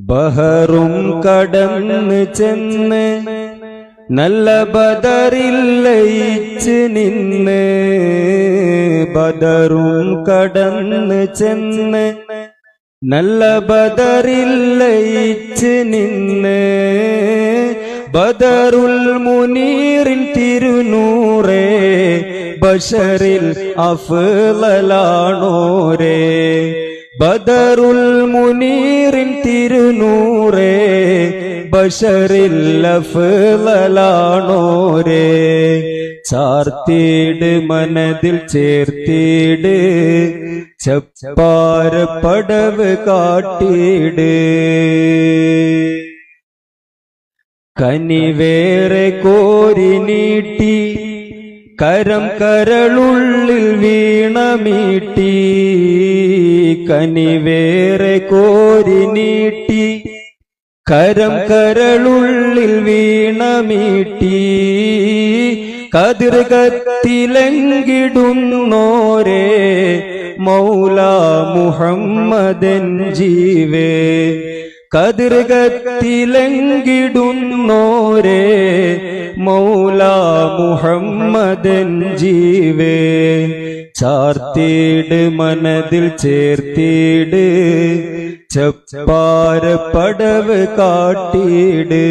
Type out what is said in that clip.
ബഹറും കടന്ന് ചെന്ന് നല്ല ബദറിൽ ലയിച്ച് നിന്ന്. ബദറും കടന്ന് ചെന്ന് നല്ല ബദറിൽ ലയിച്ച് നിന്ന്. ബദറുൽ മുനീറിൻ തിരുനൂറേ ബശറിൽ അഫ്ളലാണോരേ. ബദറുൽ മുനീറിൻ തിരുനൂറേ ബശറിൽ അഫ്ളലാണോരേ. ചാർത്തീട് മനതിൽ ചേർത്തീട് ചപ്പാര പടവ് കാട്ടീട്. കനിവേറെ കോരി നീട്ടി കരം കരളുള്ളിൽ വീണമീട്ടി. കനിവേറെ കോരി നീട്ടി കരം കരളുള്ളിൽ വീണമീട്ടി. കതിർകത്തിലെങ്കിടുന്നോരേ മൗലാ മുഹമ്മദൻ ജീവേ. കതിർകത്തിലെങ്കിടുന്നോരേ മൗലാ മുഹമ്മദൻ ജീവേ. ചാർത്തീട് മനതിൽ ചേർത്തീട് ചപ്പാര പടവ് കാട്ടീട്.